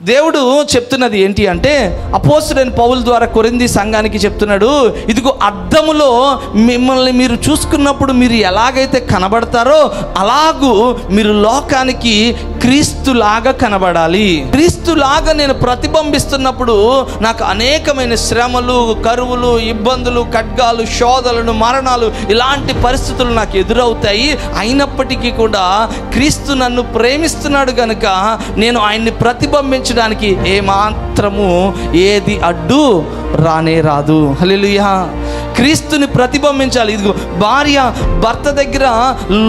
దేవుడు చెప్తున్నది ఏంటి అంటే, అపోస్తలుడైన పౌలు ద్వారా కొరింథీ సంఘానికి చెప్తున్నాడు, ఇదిగో అద్దములో మిమ్మల్ని మీరు చూసుకున్నప్పుడు మీరు ఎలాగైతే కనబడతారో అలాగూ మీరు లోకానికి క్రీస్తులాగా కనబడాలి. క్రీస్తులాగా నేను ప్రతిబింబిస్తున్నప్పుడు నాకు అనేకమైన శ్రమలు, కరువులు, ఇబ్బందులు, ఖడ్గాలు, శోధనలు, మరణాలు, ఇలాంటి పరిస్థితులు నాకు ఎదురవుతాయి. అయినప్పటికీ కూడా క్రీస్తు నన్ను ప్రేమిస్తున్నాడు కనుక నేను ఆయన్ని ప్రతిబింబించడానికి ఏమాత్రము ఏది అడ్డు రానే రాదు. హల్లెలూయా. క్రీస్తుని ప్రతిబింబించాలి. ఇదిగో భార్య భర్త దగ్గర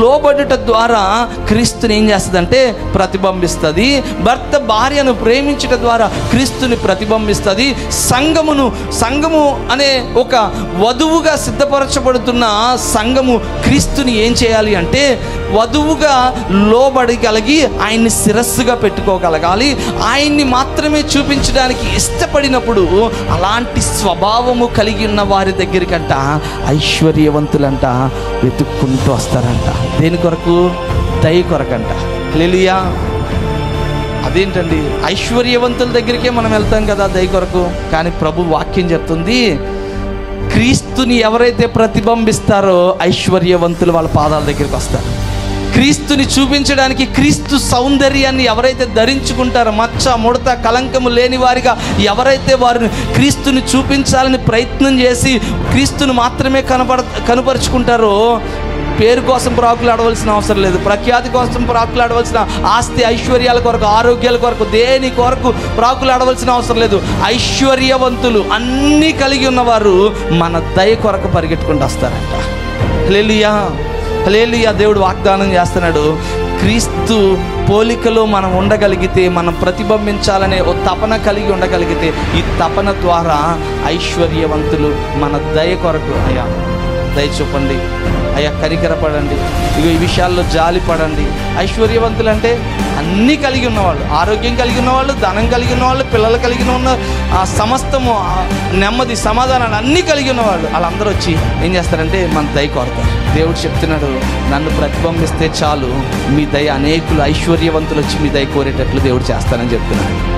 లోబడుట ద్వారా క్రీస్తుని ఏం చేస్తుందంటే ప్రతిబింబిస్తుంది. భర్త భార్యను ప్రేమించుట ద్వారా క్రీస్తుని ప్రతిబింబిస్తుంది. సంఘము అనే ఒక వధువుగా సిద్ధపరచబడుతున్న సంఘము క్రీస్తుని ఏం చేయాలి అంటే వధువుగా లోబడగలిగి ఆయన్ని శిరస్సుగా పెట్టుకోగలగాలి. ఆయన్ని మాత్రమే చూపించడానికి ఇష్టపడినప్పుడు అలాంటి స్వభావము కలిగి ఉన్న వారి దగ్గరికి ఐశ్వర్యవంతులంట వెతుక్కుంటూ వస్తారంట. దేని కొరకు? దయ కొరకంట. హల్లెలూయా. అదేంటండి, ఐశ్వర్యవంతుల దగ్గరికే మనం వెళ్తాం కదా దయ కొరకు. కానీ ప్రభు వాక్యం చెప్తుంది, క్రీస్తుని ఎవరైతే ప్రతిబింబిస్తారో ఐశ్వర్యవంతులు వాళ్ళ పాదాల దగ్గరికి వస్తారు. క్రీస్తుని చూపించడానికి, క్రీస్తు సౌందర్యాన్ని ఎవరైతే ధరించుకుంటారో, మచ్చ ముడత కలంకము లేని వారిగా ఎవరైతే వారిని క్రీస్తుని చూపించాలని ప్రయత్నం చేసి క్రీస్తుని మాత్రమే కనపరుచుకుంటారో, పేరు కోసం ప్రాకులు ఆడవలసిన అవసరం లేదు, ప్రఖ్యాతి కోసం ప్రాకులు ఆడవలసిన, ఆస్తి ఐశ్వర్యాల కొరకు, ఆరోగ్యాల కొరకు, దేని కొరకు ప్రాకులు ఆడవలసిన అవసరం లేదు. ఐశ్వర్యవంతులు అన్నీ కలిగి ఉన్నవారు మన దయ కొరకు పరిగెట్టుకుంటూ వస్తారంట. హల్లెలూయా. హల్లెలూయా. దేవుడు వాగ్దానం చేస్తున్నాడు, క్రీస్తు పోలికలో మనం ఉండగలిగితే, మనం ప్రతిబింబించాలనే ఓ తపన కలిగి ఉండగలిగితే, ఈ తపన ద్వారా ఐశ్వర్యవంతులు మన దయ కొరకు, అయ్యా దయ చూపండి, అయ్యా కనికరపడండి, ఇగో ఈ విషయాల్లో జాలి పడండి. ఐశ్వర్యవంతులు అంటే అన్నీ కలిగి ఉన్నవాళ్ళు, ఆరోగ్యం కలిగి ఉన్నవాళ్ళు, ధనం కలిగి ఉన్నవాళ్ళు, పిల్లలు కలిగి ఉన్న సమస్తము నెమ్మది సమాధానాలు అన్నీ కలిగి ఉన్నవాళ్ళు, వాళ్ళందరూ వచ్చి ఏం చేస్తారంటే మన దయ కోరతారు. దేవుడు చెప్తున్నాడు, నన్ను ప్రతిబింబిస్తే చాలు, మీ దయ అనేకులు ఐశ్వర్యవంతులు వచ్చి మీ దయ కోరేటట్లు దేవుడు చేస్తానని చెప్తున్నాడు.